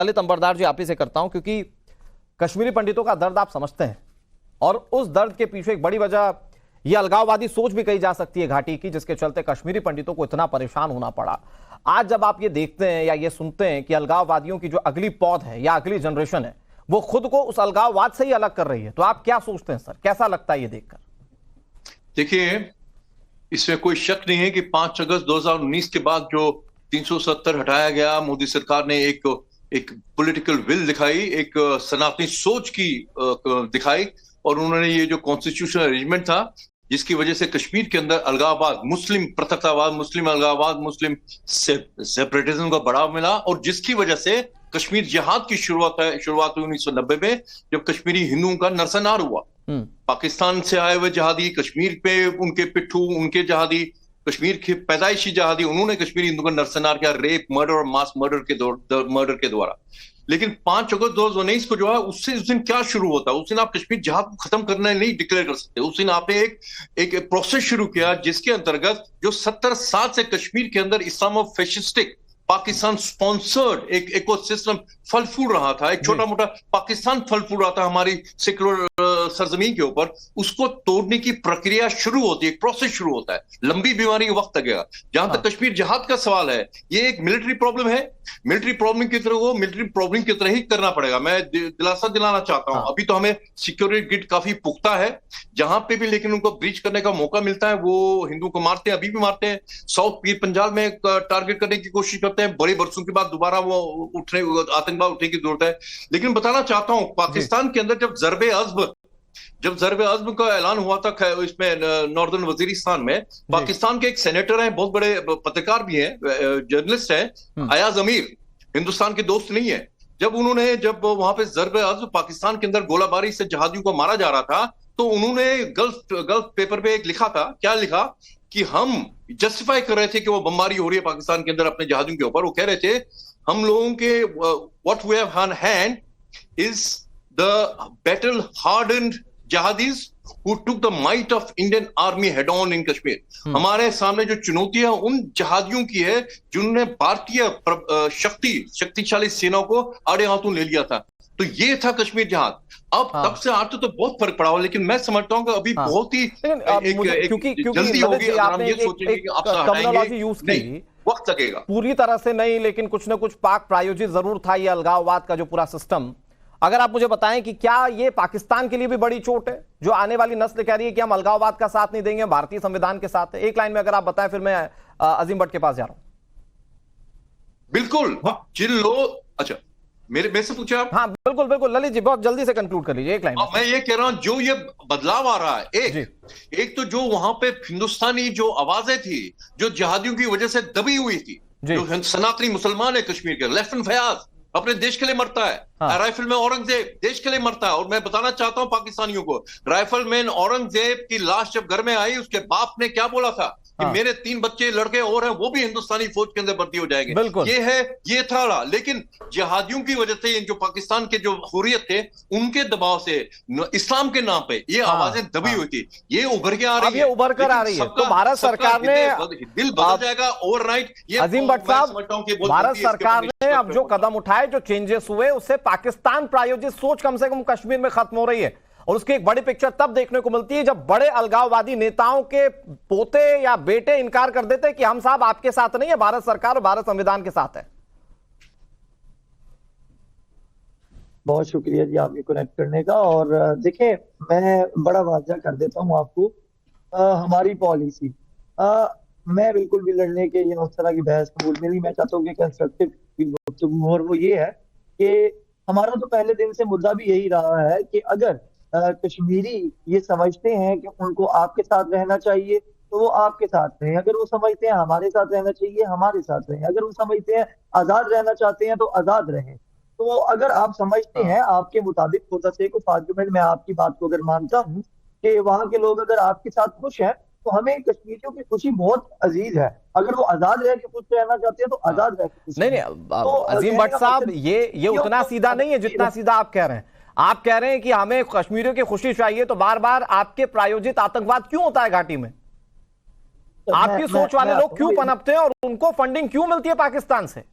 ललित अंबरदार जी, आप ही से करता हूं, क्योंकि कश्मीरी पंडितों का दर्द आप समझते हैं और उस दर्द के पीछे एक बड़ी वजह यह अलगाववादी सोच भी कही जा सकती है घाटी की, जिसके चलते कश्मीरी पंडितों को इतना परेशान होना पड़ा। आज जब आप ये देखते हैं या ये सुनते हैं कि अलगाववादियों की जो अगली पौध है या अगली जनरेशन है वो खुद को उस अलगाववाद से ही अलग कर रही है, तो आप क्या सोचते हैं सर, कैसा लगता है ये देखकर? देखिए, इसमें कोई शक नहीं है कि 5 अगस्त 2019 के बाद जो 370 हटाया गया, मोदी सरकार ने एक पॉलिटिकल विल दिखाई, एक सनातनी सोच की दिखाई, और उन्होंने ये जो कॉन्स्टिट्यूशनल अरेंजमेंट था जिसकी वजह से कश्मीर के अंदर अलगाववाद, मुस्लिम पृथकतावाद, मुस्लिम अलगाववाद, मुस्लिम सेपरेटिज्म का बढ़ावा मिला, और जिसकी वजह से कश्मीर जिहाद की शुरुआत हुई 1990 में, जब कश्मीरी हिंदुओं का नरसंहार हुआ। पाकिस्तान से आए हुए जहादी, कश्मीर पे उनके पिट्ठू, उनके जहादी, कश्मीर के पैदाइशी जहादी, उन्होंने कश्मीरी हिंदुओं का नरसंहार किया, रेप, मर्डर और मास मर्डर के द्वारा। लेकिन 5 अगस्त 2019 को जो है उससे उस दिन क्या शुरू होता है? उस दिन आप कश्मीर जिहाद को खत्म करना नहीं डिक्लेयर कर सकते। उस दिन आपने एक प्रोसेस शुरू किया जिसके अंतर्गत जो 70 साल से कश्मीर के अंदर इस्लामो फैशिस्टिक पाकिस्तान स्पॉन्सर्ड एक इकोसिस्टम फल फूल रहा था, एक छोटा मोटा पाकिस्तान फल फूल रहा था हमारी सेक्युलर सरजमीन के ऊपर, उसको तोड़ने की प्रक्रिया शुरू होती है, एक प्रोसेस शुरू होता है। लंबी बीमारी वक्त लगेगा। जहां तक कश्मीर जिहाद का सवाल है, ये एक मिलिट्री प्रॉब्लम है, मिलिट्री प्रॉब्लम की तरह ही करना पड़ेगा। मैं दिलासा दिलाना चाहता हूं, अभी तो हमें सिक्योरिटी ग्रिड काफी पुख्ता है, जहां पे भी लेकिन उनको ब्रीच करने का मौका मिलता है वो हिंदुओं को मारते हैं, अभी भी मारते हैं। साउथ पीर पंजाब में टारगेट करने की कोशिश करते हैं, बड़े बरसों के बाद दोबारा वो आतंकवाद उठने की जरूरत है। लेकिन बताना चाहता हूं, पाकिस्तान के अंदर जब जरबे अज़्म का ऐलान हुआ था इसमें नॉर्दर्न वजीरिस्तान में, पाकिस्तान के एक सेनेटर हैं, बहुत बड़े पत्रकार भी हैं, जर्नलिस्ट हैं, अयाज अमीर, हिंदुस्तान के दोस्त नहीं है। जब वहां पे जरबे अज़्म पाकिस्तान के अंदर गोलाबारी से जहादियों को मारा जा रहा था, तो उन्होंने गल्फ पेपर पे एक लिखा था, क्या लिखा कि हम जस्टिफाई कर रहे थे कि वो बमबारी हो रही है पाकिस्तान के अंदर अपने जहादियों के ऊपर। वो कह रहे थे हम लोगों के what we have on hand is the battle hardened jihadis who took the might of Indian army head on in Kashmir। हमारे सामने जो चुनौतियां उन जहादियों की है जिन्होंने भारतीय शक्तिशाली सेना को आड़े हाथों ले लिया था। तो ये था कश्मीर जिहाद। अब तब से आज तो बहुत फर्क पड़ा हो, लेकिन मैं समझता हूं कि अभी बहुत ही जल्दी होगी अगर हम ये सोचेंगे कि आप हटाएंगे, वक्त लगेगा। पूरी तरह से नहीं, लेकिन कुछ ना कुछ पाक प्रायोजित जरूर था ये अलगाववाद का जो पूरा सिस्टम। अगर आप मुझे बताएं कि क्या ये पाकिस्तान के लिए भी बड़ी चोट है, जो आने वाली नस्ल कह रही है कि हम अलगाववाद का साथ नहीं देंगे, भारतीय संविधान के साथ है। एक लाइन में अगर आप बताएं, फिर मैं अजीम भट्ट के पास जा रहा हूं। बिल्कुल, जिन लोग, अच्छा मेरे से पूछा आप? हाँ बिल्कुल बिल्कुल ललित जी, बहुत जल्दी से कंक्लूड कर लीजिए एक लाइन में। मैं ये कह रहा हूं, जो ये बदलाव आ रहा है, एक तो जो वहां पे हिंदुस्तानी जो आवाजें थी जो जिहादियों की वजह से दबी हुई थी, जो सनातनी मुसलमान है कश्मीर के, लेफ्टिनेंट फयाज अपने देश के लिए मरता है, राइफलमैन औरंगजेब देश के लिए मरता है। और मैं बताना चाहता हूं पाकिस्तानियों को, राइफलमैन औरंगजेब की लाश जब घर में आई, उसके बाप ने क्या बोला था कि मेरे 3 बच्चे लड़के और हैं, वो भी हिंदुस्तानी फौज के अंदर भर्ती हो जाएंगे। ये था। लेकिन जिहादियों की वजह से जो पाकिस्तान के जो हुर्रियत थे, उनके दबाव से इस्लाम के नाम पे ये आवाजें दबी हुई थी, ये उभर के आ रही है, उभर कर आ रही है। तो भारत सरकार ने दिल बदल जाएगा ओवरनाइट। अजीम भट्ट साहब, भारत सरकार ने अब जो कदम उठाए, जो चेंजेस हुए, उससे पाकिस्तान प्रायोजित सोच कम से कम कश्मीर में खत्म हो रही है। और उसकी एक बड़ी पिक्चर तब देखने को मिलती है जब बड़े अलगाववादी नेताओं के पोते या बेटे इनकार कर देते कि हम साहब आपके साथ नहीं है, भारत सरकार और भारत संविधान के साथ है। बहुत शुक्रिया जी आपके कनेक्ट करने का। और देखिए, मैं बड़ा वाज़ह कर देता हूं आपको, हमारी पॉलिसी, मैं बिल्कुल भी लड़ने के या उस तरह की बहस कबूल नहीं। मैं चाहता हूँ कि कंस्ट्रक्टिव गुफ्तगू, और वो ये है कि हमारा तो पहले दिन से मुद्दा भी यही रहा है कि अगर कश्मीरी ये समझते हैं कि उनको आपके साथ रहना चाहिए तो वो आपके साथ रहें, अगर वो समझते हैं हमारे साथ रहना चाहिए हमारे साथ रहें, अगर वो समझते हैं आजाद रहना चाहते हैं तो आजाद रहें। तो अगर आप समझते हैं आपके मुताबिक, for the sake of argument मैं आपकी बात को अगर मानता हूँ कि वहां के लोग अगर आपके साथ खुश हैं, तो हमें कश्मीरियों की खुशी बहुत अजीज है। अगर वो आजाद रह के खुश रहना चाहते हैं तो आजाद रह के खुश। नहीं, तो अजीम भट्ट साहब, ये उतना सीधा नहीं है जितना सीधा आप कह रहे हैं। आप कह रहे हैं कि हमें कश्मीरियों की खुशी चाहिए, तो बार बार आपके प्रायोजित आतंकवाद क्यों होता है घाटी में? आपकी सोच वाले लोग क्यों पनपते हैं और उनको फंडिंग क्यों मिलती है पाकिस्तान से?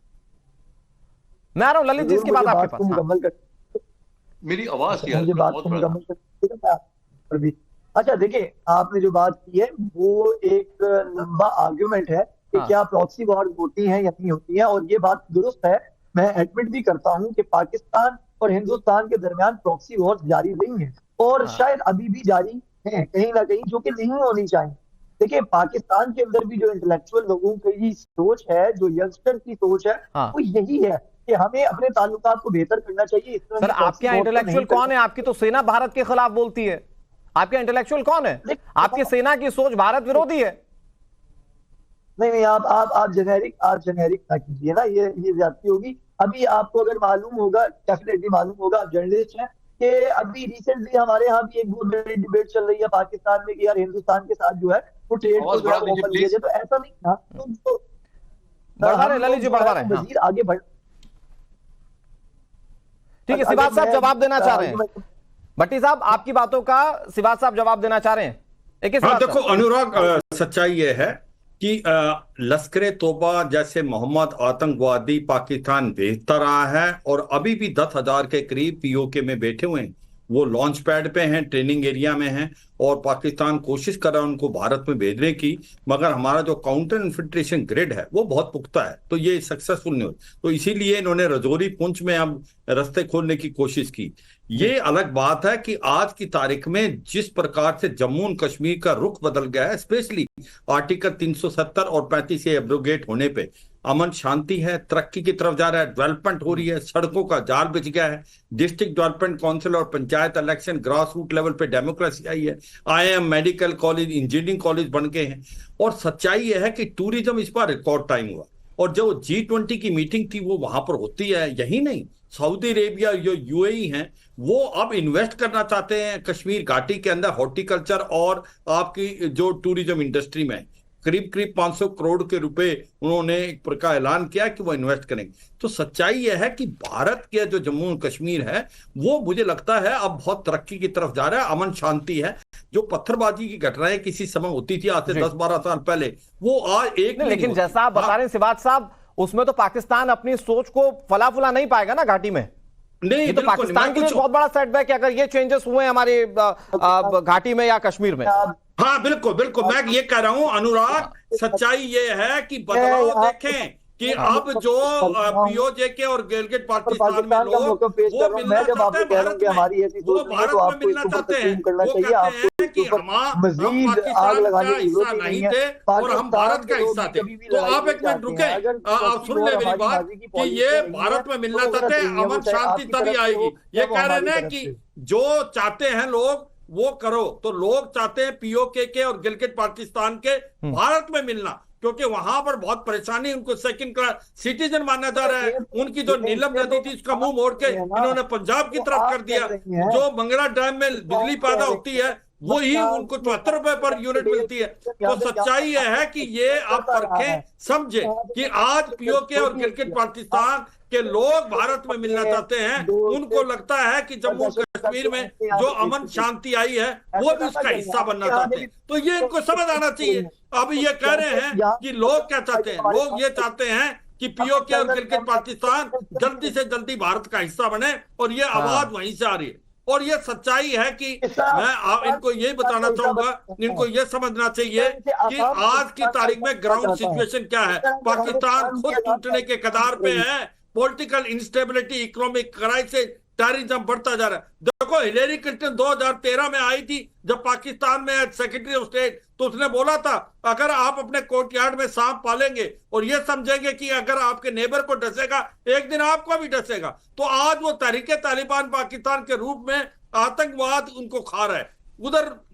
मैं आ रहा हूं ललित जी, इसके मुझे बाद आपके बात पास। को हाँ। मुकम्मल कर, मेरी आवाज यार मुझे बात बहुत को बड़ा। मुकम्मल कर मैं आप पर भी। अच्छा देखिए, आपने जो बात की है वो एक लंबा आर्ग्यूमेंट है कि हाँ। क्या प्रॉक्सी वॉर होती हैं या नहीं होती हैं, और ये बात दुरुस्त है। मैं एडमिट भी करता हूं कि पाकिस्तान और हिंदुस्तान के दरमियान प्रॉक्सी वॉर जारी रही है, और हाँ। शायद अभी भी जारी है कहीं ना कहीं, जो कि नहीं होनी चाहिए। देखिए, पाकिस्तान के अंदर भी जो इंटेलेक्चुअल लोगों की सोच है, जो यंगस्टर की सोच है, हाँ। वो यही है कि हमें अपने ताल्लुकात को बेहतर करना चाहिए। इस तरह सर, की आपके proxy यहाँ war तो इंटेलेक्चुअल नहीं कौन करना है? आपकी तो सेना भारत के खिलाफ बोलती है। आपके इंटेलेक्चुअल कौन है? चाहिए। आपकी सेना की सोच भारत विरोधी है। नहीं नहीं, आप जेनेरिक ना कीजिए ना, ये ज्यादती होगी। अभी आपको अगर मालूम होगा, डेफिनेटली मालूम होगा, आप जर्नलिस्ट हैं, कि अभी रिसेंटली हमारे यहाँ भी एक बहुत बड़ी डिबेट चल रही है पाकिस्तान में कि यार हिंदुस्तान के साथ जो है वो ट्रेड को आवाज जो है बढ़ा वो दीजिए ओपन किया प्लीज। जाए। तो ऐसा नहीं था, तो बढ़वा रहे हम ललित लोग जी, जो है बढ़वा रहे हैं। हाँ। मजीद आगे बढ़। ठीक है, अगर सिवाज साहब मैं जवाब देना चाह रहे हैं। argument- भट्टी साहब, आपकी बातों का सिवाज साहब जवाब देना चाह रहे हैं। एक ही हाँ सवाल देखो सर। अनुराग, सच्चाई ये है कि लश्कर तोबा जैसे मोहम्मद आतंकवादी पाकिस्तान भेजता रहा है, और अभी भी 10,000 के करीब पीओके में बैठे हुए हैं। वो लॉन्च पैड पे हैं, ट्रेनिंग एरिया में हैं, और पाकिस्तान कोशिश कर रहा है उनको भारत में भेजने की, मगर हमारा जो काउंटर इन्फिल्ट्रेशन ग्रिड है वो बहुत पुख्ता है, तो ये सक्सेसफुल नहीं हुई। तो इसीलिए इन्होंने रजौरी पुंछ में अब रास्ते खोलने की कोशिश की। ये अलग बात है कि आज की तारीख में जिस प्रकार से जम्मू और कश्मीर का रुख बदल गया है, स्पेशली आर्टिकल 370 और 35 से एब्रोगेट होने पे, अमन शांति है, तरक्की की तरफ जा रहा है, डेवलपमेंट हो रही है, सड़कों का जाल बिछ गया है, डिस्ट्रिक्ट डेवलपमेंट काउंसिल और panchayat election grass root level पे डेमोक्रेसी आई है, IIM medical college engineering college बन गए हैं। और सच्चाई यह है कि टूरिज्म इस बार रिकॉर्ड टाइम हुआ, और जो G20 की मीटिंग थी वो वहां पर होती है। यही नहीं, सऊदी अरेबिया, जो UAE हैं, वो अब इन्वेस्ट करना चाहते हैं कश्मीर घाटी के अंदर हॉर्टिकल्चर और आपकी जो टूरिज्म इंडस्ट्री में। करीब करीब 500 करोड़ के रुपए उन्होंने एक प्रकार ऐलान किया कि वो इन्वेस्ट करेंगे। तो सच्चाई यह है कि भारत के जो जम्मू और कश्मीर है वो मुझे लगता है अब बहुत तरक्की की तरफ जा रहा है, अमन शांति है। जो पत्थरबाजी की घटनाएं किसी समय होती थी आज से 10-12 साल पहले, वो आज एक नहीं, लेकिन जैसा आप बता रहे हैं सिवाज साहब, उसमें तो पाकिस्तान अपनी सोच को फला फुला नहीं पाएगा ना घाटी में। नहीं, ये तो पाकिस्तान के लिए बहुत बड़ा सेटबैक है अगर ये चेंजेस हुए हमारे घाटी में या कश्मीर में। हाँ बिल्कुल बिल्कुल, मैं ये कह रहा हूं अनुराग, सच्चाई ये है कि बदलाव देखें कि अब जो POJK और गिलगित पाकिस्तान में लोग वो मिलना चाहते हैं भारत में, वो भारत में मिलना चाहते हैं। वो कहते हैं कि हम पाकिस्तान का हिस्सा नहीं थे और हम भारत का हिस्सा थे। तो आप एक मिनट रुके, आप सुन ले मेरी बात कि ये भारत में मिलना चाहते हैं, अमन शांति तभी आएगी। ये कह रहे हैं कि जो चाहते हैं लोग वो करो, तो लोग चाहते हैं POK के और गिलगित पाकिस्तान के भारत में मिलना, क्योंकि वहां पर बहुत परेशानी, उनको सेकंड क्लास सिटीजन माना जा रहा है। उनकी जो नीलम नदी थी उसका मुंह मोड़ के इन्होंने पंजाब की तरफ कर दिया। जो मंगला डैम में बिजली पैदा होती है वही उनको 74 रुपए पर यूनिट मिलती है। तो सच्चाई यह है कि ये आप परखें, समझे कि आज POK और गिलगित पाकिस्तान के लोग भारत में मिलना चाहते हैं। उनको लगता है कि जम्मू कश्मीर में जो अमन शांति आई है वो भी उसका हिस्सा बनना चाहते हैं। तो ये इनको समझ आना चाहिए। अब ये कह रहे हैं कि लोग क्या चाहते हैं, लोग ये चाहते हैं कि POK और गिलगित पाकिस्तान जल्दी से जल्दी भारत का हिस्सा बने, और ये आवाज वहीं से आ रही है। और ये सच्चाई है कि मैं इनको ये बताना चाहूंगा, इनको ये समझना चाहिए कि आज की तारीख में ग्राउंड सिचुएशन क्या है। पाकिस्तान खुद टूटने के कगार पे है, political instability, economic crisis, terrorism बढ़ता जा रहा है। देखो हिलेरी क्लिंटन 2013 में आई थी जब पाकिस्तान में सेक्रेटरी ऑफ स्टेट, तो उसने बोला था अगर आप अपने कोर्टयार्ड में सांप पालेंगे और ये समझेंगे कि अगर आपके नेबर को डसेगा एक दिन आपको भी डसेगा। तो आज वो तहरीके तालिबान पाकिस्तान के रूप में आतंकवाद उनको खा रहा है। उधर